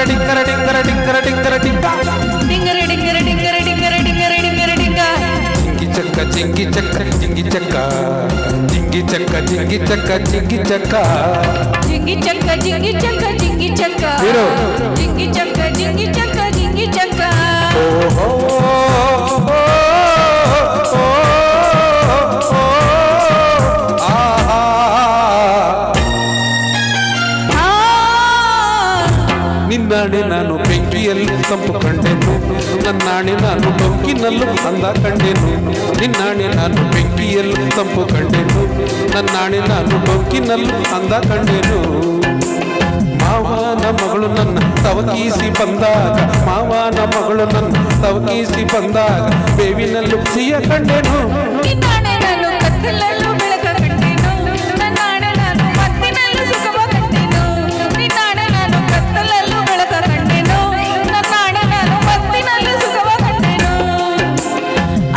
ಡಿಂಗರ ಡಿಂಗರ ಡಿಂಗರ ಡಿಂಗರ ಡಿಂಗ ಡಿಂಗರ ಡಿಂಗರ ಡಿಂಗರ ಡಿಂಗರ ಡಿಂಗರ ಡಿಂಗರ ಡಿಂಗ ಜಿಂಗಿ ಚಕ್ಕ ಜಿಂಗಿ ಚಕ್ಕ ಜಿಂಗಿ ಚಕ್ಕ ಜಿಂಗಿ ಚಕ್ಕ ಜಿಂಗಿ ಚಕ್ಕ ಜಿಂಗಿ ಚಕ್ಕ ಜಿಂಗಿ ಚಕ್ಕ ಜಿಂಗಿ ಚಕ್ಕ ಜಿಂಗಿ ಚಕ್ಕ ಜಿಂಗಿ ಚಕ್ಕ ಜಿಂಗಿ ಚಕ್ಕ ಜಿಂಗಿ ಚಕ್ಕ ಓಹೋ ನಿನ್ನಾಣೆ ನಾನು ಬೆಂಕಿಯಲ್ಲಿ ತಂಪು ಕಂಡೆನು ನನ್ನಾಣೆ ನಾನು ಡೊಂಕಿನಲ್ಲೂ ಅಂದ ಕಂಡೆನು ನಿನ್ನಾಣೆ ನಾನು ಬೆಂಕಿಯಲ್ಲೂ ತಂಪು ಕಂಡೆನು ನನ್ನಾಣೆ ನಾನು ಡೊಂಕಿನಲ್ಲೂ ಅಂದ ಕಂಡೆನು ಮಾವನ ಮಗಳು ನನ್ನ ತವಕೀಸಿ ಬಂದಾಗ ಮಾವನ ಮಗಳು ನನ್ನ ತವಕೀಸಿ ಬಂದಾಗ ಬೇವಿನಲ್ಲೂ ಸಿಹಿಯ ಕಂಡೆನು ನಿನ್ನಾಣೆ ನಾನು ಕತ್ತಲಲ್ಲೂ ಬೆಳಕ ಕಂಡೆನು ನನ್ನಾಣೆ ನಾನು ಮತ್ತಿನಲ್ಲೂ ಸುಖವ ಕಂಡೆನು ನಿನ್ನಾಣೆ ನಾನು ಕತ್ತಲಲ್ಲೂ ಬೆಳಕ ಕಂಡೆನು ನನ್ನಾಣೆ ನಾನು ಮತ್ತಿನಲ್ಲೂ ಸುಖವ ಕಂಡೆನು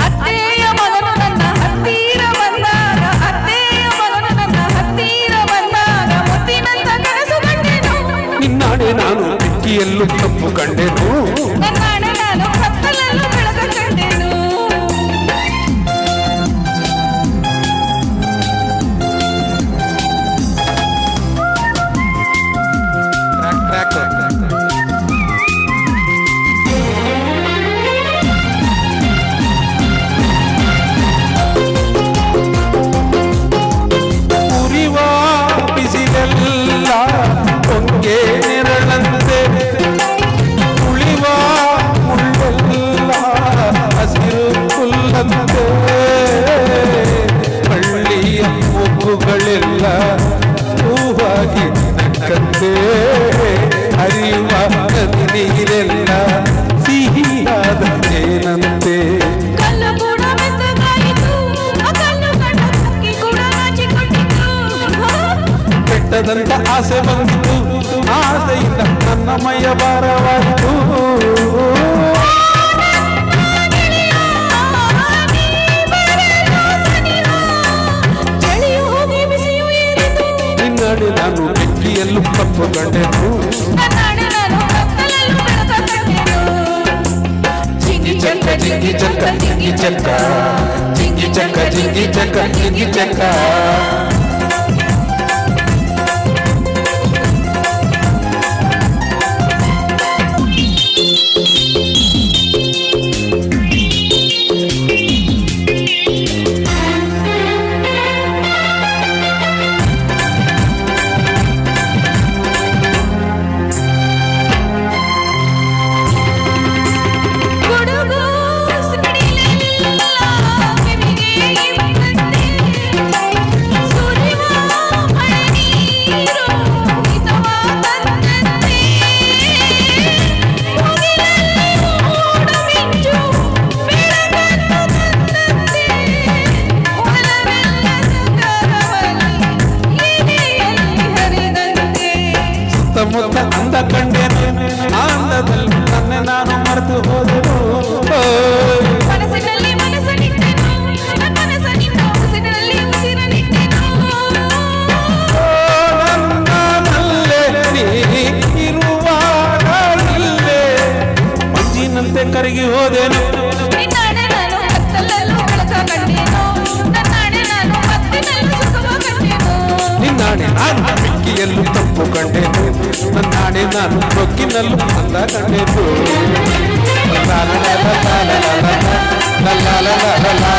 ಅತ್ತೆಯ ಮಗನು ನನ್ನ ಹತ್ತಿರ ಬಂದಾಗ ಅತ್ತೆಯ ಮಗನು ನನ್ನ ಹತ್ತಿರ ಬಂದಾಗ ಮುತ್ತಿನಂತ ಕನಸು ಕಂಡೆನು ನಿನ್ನಾಣೆ ನಾನು ಬೆಂಕಿಯಲ್ಲೂ ತಂಪು ಕಂಡೆನು ನನ್ನಾಣೆ ನಾನು ಕತ್ತಲಲ್ಲೂ ಬೆಳಕ ಕಂಡೆನು ಬಿಸಿಲೆಲ್ಲ ಹೊಂಗೆ ನೆರಳಂತೆ ಉಳಿವ ಮುಳ್ಳೆಲ್ಲ ಹಸಿರು ಹುಲ್ಲಂತೆ ಹಳ್ಳಿಯ ಮೊಗ್ಗುಗಳೆಲ್ಲ ಹೂವಾಗಿ ನಕ್ಕಂತೆ ಹರಿಯುವ ನದಿ ನೀರೆಲ್ಲ ಸಿಹಿಯಾದ ಏನಂತೆ ಕಲ್ಲು ಕೂಡ ಮೆತ್ತಗಾಯಿತು ಆ ಕಲ್ಲು ಕಂಡ ಹಕ್ಕಿ ಕೂಡ ನಾಚಿಕೊಂಡಿತು ಬೆಟ್ಟದಂತ ಆಸೆ ಬಂದಿತು ಆಸೆಯಿಂದ ನನ್ನ ಮೈಯ ಭಾರವಾಯಿತು ಚಳಿಯು ಹೋಗಿ ಬಿಸಿಯು ಏರಿತು ನಿನ್ನಾಡಿ ನಾನು ಬೆಂಕಿಯಲ್ಲೂ ತಪ್ಪು ಕಂಡೆನು ನನ್ನಾಣೆ ನಾನು ಕತ್ತಲಲ್ಲೂ ಬೆಳಕ ಕಂಡೆನು ಜಿಂಗಿ ಚಕ್ಕ ಜಿಂಗಿ ಚಕ್ಕ ಜಿಂಗಿ ಚಕ್ಕ ಜಿಂಗಿ ಚಕ್ಕ ಜಿಂಗಿ ಚಕ್ಕ ಜಿಂಗಿ ಚಕ್ಕ ಗುಡುಗು ಸಿಡಿಲೆಲ್ಲ ಕಿವಿಗೆ ಇಂಪಂತೆ ಸುರಿವ ಮಳೆ ನೀರು ಹಿತವಾದಂತೆ ಮುಗಿಲಲ್ಲಿ ಮೋಡ ಮಿಂಚು ಬೆಳಗನ್ನು ತಂದಂತೆ ಒಲವೆಲ್ಲ ಸಕಲವಲ್ಲಿ ಎದೆಯಲ್ಲಿ ಹರಿದಂತೆ ಸುತ್ತಮುತ್ತ ಅಂದ ಕಂಡೆನು ಆನಂದದಲ್ಲಿ ನನ್ನೆ ನಾನು ಮರೆತು ಹೋದೆನು ಮನಸ್ಸಿನಲ್ಲಿ ಮನಸ್ಸನಿಟ್ಟೆನು ಮನಸ್ಸನಿಂದ ಉಸಿರಿನಲ್ಲಿ ಉಸಿರನಿಟ್ಟೆನು ನನ್ನಲ್ಲೇ ನೀ ಇರುವಾಗ ಇಲ್ಲೇ ಮಂಜಿನಂತೆ ಕರಗಿ ಹೋದೆನು ನಿನ್ನಾಣೆ ನಾನು ಕತ್ತಲಲ್ಲೂ ಬೆಳಕ ಕಂಡೆನು ನನ್ನಾಣೆ ನಾನು ಮತ್ತಿನಲ್ಲೂ ಸುಖವ ಕಂಡೆನು ನಿನ್ನಾಣೆ ನಾನು ಬೆಂಕಿಯಲ್ಲೂ ತಪ್ಪು ಕಂಡೆನು ನನ್ನಾಣೆ ನಾನು ಬೊಕ್ಕಿನಲ್ಲೂ ಅಂದ ಕಂಡೆನು ಲ ಲ ಲ ಲ ಲ ಲ ಲ ಲ ಲ ಲ ಲ ಲ ಲ